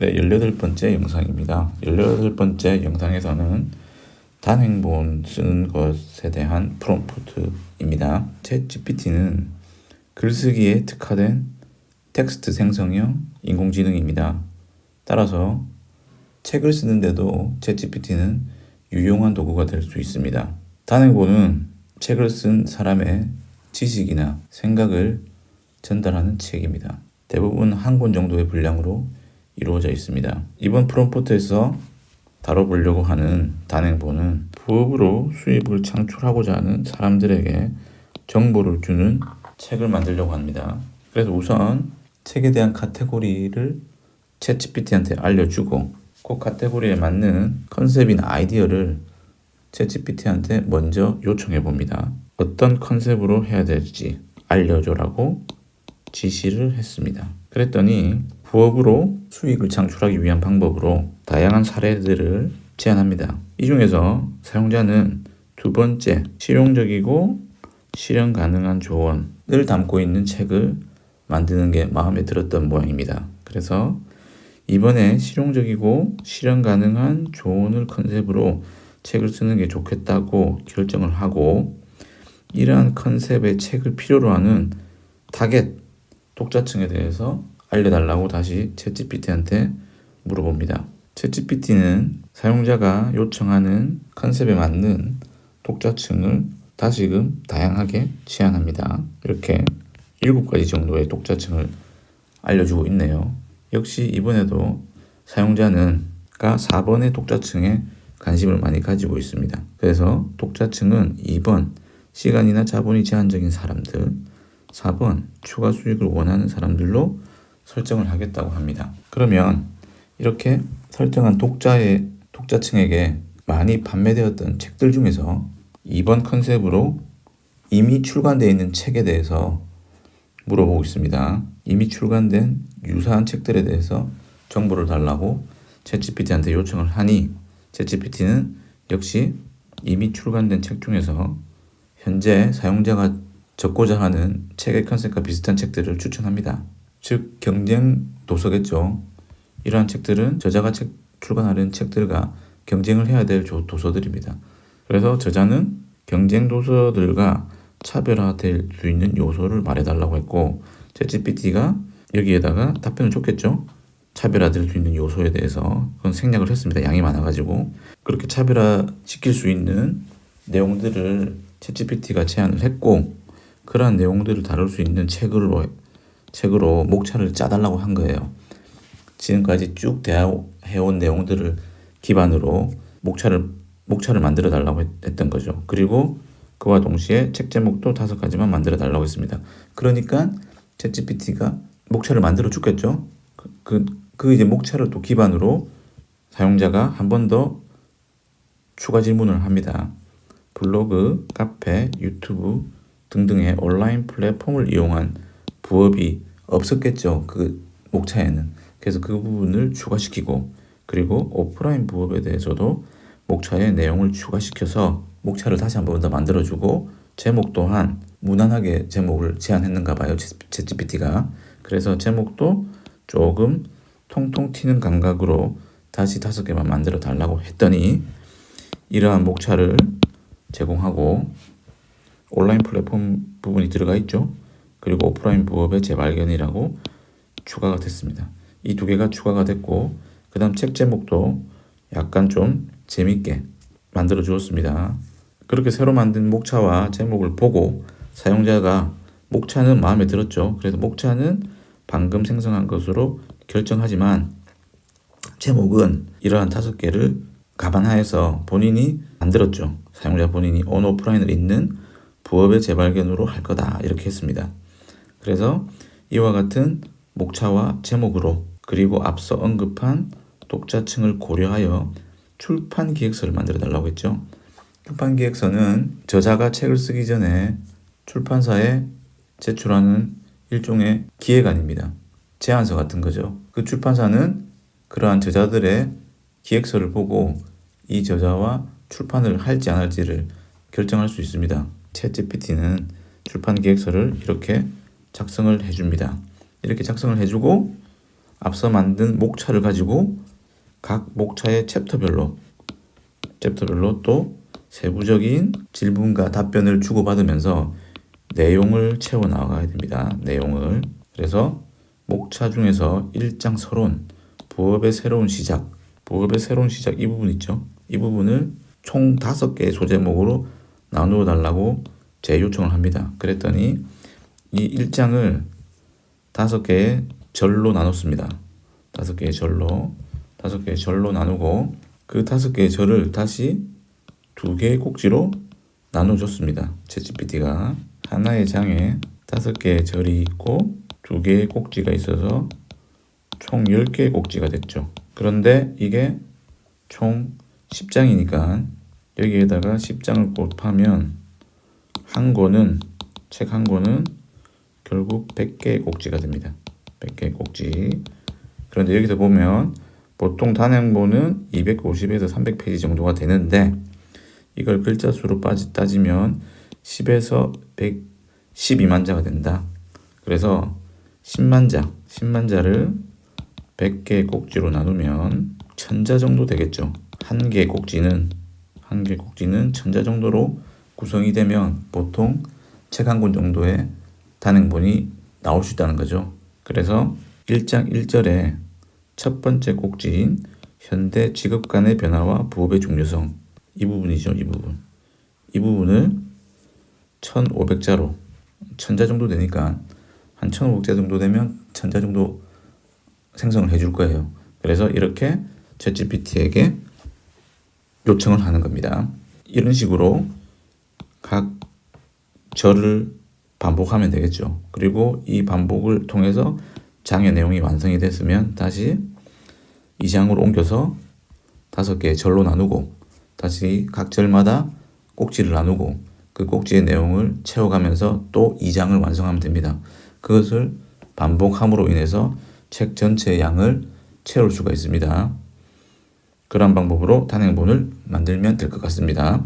네, 18번째 영상입니다. 18번째 영상에서는 단행본 쓰는 것에 대한 프롬프트입니다. 챗GPT는 글쓰기에 특화된 텍스트 생성형 인공지능입니다. 따라서 책을 쓰는데도 챗GPT는 유용한 도구가 될 수 있습니다. 단행본은 책을 쓴 사람의 지식이나 생각을 전달하는 책입니다. 대부분 한 권 정도의 분량으로 이루어져 있습니다. 이번 프롬프트에서 다뤄보려고 하는 단행본은 부업으로 수입을 창출하고자 하는 사람들에게 정보를 주는 책을 만들려고 합니다. 그래서 우선 책에 대한 카테고리를 챗GPT한테 알려주고 그 카테고리에 맞는 컨셉이나 아이디어를 챗GPT한테 먼저 요청해 봅니다. 어떤 컨셉으로 해야 될지 알려줘라고 지시를 했습니다. 그랬더니 부업으로 수익을 창출하기 위한 방법으로 다양한 사례들을 제안합니다. 이 중에서 사용자는 두 번째, 실용적이고 실현 가능한 조언을 담고 있는 책을 만드는 게 마음에 들었던 모양입니다. 그래서 이번에 실용적이고 실현 가능한 조언을 컨셉으로 책을 쓰는 게 좋겠다고 결정을 하고, 이러한 컨셉의 책을 필요로 하는 타겟 독자층에 대해서 알려달라고 다시 챗GPT한테 물어봅니다. 챗GPT는 사용자가 요청하는 컨셉에 맞는 독자층을 다시금 다양하게 제안합니다. 이렇게 7가지 정도의 독자층을 알려주고 있네요. 역시 이번에도 사용자는 4번의 독자층에 관심을 많이 가지고 있습니다. 그래서 독자층은 2번, 시간이나 자본이 제한적인 사람들, 4번, 추가 수익을 원하는 사람들로 설정을 하겠다고 합니다. 그러면 이렇게 설정한 독자층에게 많이 판매되었던 책들 중에서 2번 컨셉으로 이미 출간되어 있는 책에 대해서 물어보고 있습니다. 이미 출간된 유사한 책들에 대해서 정보를 달라고 챗GPT한테 요청을 하니 챗GPT는 역시 이미 출간된 책 중에서 현재 사용자가 적고자 하는 책의 컨셉과 비슷한 책들을 추천합니다. 즉 경쟁 도서겠죠. 이러한 책들은 저자가 출간하려는 책들과 경쟁을 해야 될 도서들입니다. 그래서 저자는 경쟁 도서들과 차별화될 수 있는 요소를 말해달라고 했고, 챗GPT가 여기에다가 답변을 줬겠죠. 차별화될 수 있는 요소에 대해서 그건 생략을 했습니다. 양이 많아가지고. 그렇게 차별화시킬 수 있는 내용들을 챗GPT가 제안을 했고, 그러한 내용들을 다룰 수 있는 책으로 목차를 짜달라고 한 거예요. 지금까지 쭉 해온 내용들을 기반으로 목차를 만들어 달라고 했던 거죠. 그리고 그와 동시에 책 제목도 5가지만 만들어 달라고 했습니다. 그러니까 챗GPT가 목차를 만들어 주겠죠. 그 이제 목차를 또 기반으로 사용자가 한 번 더 추가 질문을 합니다. 블로그, 카페, 유튜브 등등의 온라인 플랫폼을 이용한 부업이 없었겠죠. 그 목차에는. 그래서 그 부분을 추가시키고, 그리고 오프라인 부업에 대해서도 목차에 내용을 추가시켜서 목차를 다시 한 번 더 만들어주고, 제목 또한 무난하게 제목을 제안했는가 봐요. 챗GPT가. 그래서 제목도 조금 통통 튀는 감각으로 다시 5개만 만들어 달라고 했더니 이러한 목차를 제공하고, 온라인 플랫폼 부분이 들어가 있죠. 그리고 오프라인 부업의 재발견이라고 추가가 됐습니다. 이 2개가 추가가 됐고, 그 다음 책 제목도 약간 좀 재밌게 만들어 주었습니다. 그렇게 새로 만든 목차와 제목을 보고 사용자가 목차는 마음에 들었죠. 그래서 목차는 방금 생성한 것으로 결정하지만 제목은 이러한 5개를 감안하여서 본인이 만들었죠. 사용자 본인이 온 오프라인을 잇는 부업의 재발견으로 할 거다, 이렇게 했습니다. 그래서 이와 같은 목차와 제목으로, 그리고 앞서 언급한 독자층을 고려하여 출판 기획서를 만들어 달라고 했죠. 출판 기획서는 저자가 책을 쓰기 전에 출판사에 제출하는 일종의 기획안입니다. 제안서 같은 거죠. 그 출판사는 그러한 저자들의 기획서를 보고 이 저자와 출판을 할지 안 할지를 결정할 수 있습니다. 챗GPT는 출판 기획서를 이렇게 작성을 해줍니다. 이렇게 작성을 해주고 앞서 만든 목차를 가지고 각 목차의 챕터별로 또 세부적인 질문과 답변을 주고받으면서 내용을 채워 나가야 됩니다. 내용을. 그래서 목차 중에서 1장 서론, 부업의 새로운 시작 이 부분 있죠. 이 부분을 총 5개의 소제목으로 나누어 달라고 재요청을 합니다. 그랬더니 이 1장을 5개의 절로 나눴습니다. 5개의 절로 나누고 그 5개의 절을 다시 2개의 꼭지로 나눠줬습니다. 챗GPT가 하나의 장에 5개의 절이 있고 2개의 꼭지가 있어서 총 10개의 꼭지가 됐죠. 그런데 이게 총 10장이니까 여기에다가 10장을 곱하면 책 한 권은 결국 100개의 꼭지가 됩니다. 100개의 꼭지. 그런데 여기서 보면 보통 단행본은 250에서 300페이지 정도가 되는데 이걸 글자 수로 따지면 10에서 112만 자가 된다. 그래서 10만 자를 100개의 꼭지로 나누면 1000자 정도 되겠죠. 한 개의 꼭지는 1000자 정도로 구성이 되면 보통 책 한 권 정도의 단행본이 나올 수 있다는 거죠. 그래서 1장 1절에 첫 번째 꼭지인 현대 직업 간의 변화와 부업의 중요성, 이 부분이죠. 이 부분을 1500자로 1000자 정도 되니까 한 1500자 정도 되면 1000자 정도 생성을 해줄 거예요. 그래서 이렇게 챗GPT에게 요청을 하는 겁니다. 이런 식으로 각 절을 반복하면 되겠죠. 그리고 이 반복을 통해서 장의 내용이 완성이 됐으면 다시 2장으로 옮겨서 5개의 절로 나누고 다시 각 절마다 꼭지를 나누고 그 꼭지의 내용을 채워가면서 또 2장을 완성하면 됩니다. 그것을 반복함으로 인해서 책 전체의 양을 채울 수가 있습니다. 그런 방법으로 단행본을 만들면 될 것 같습니다.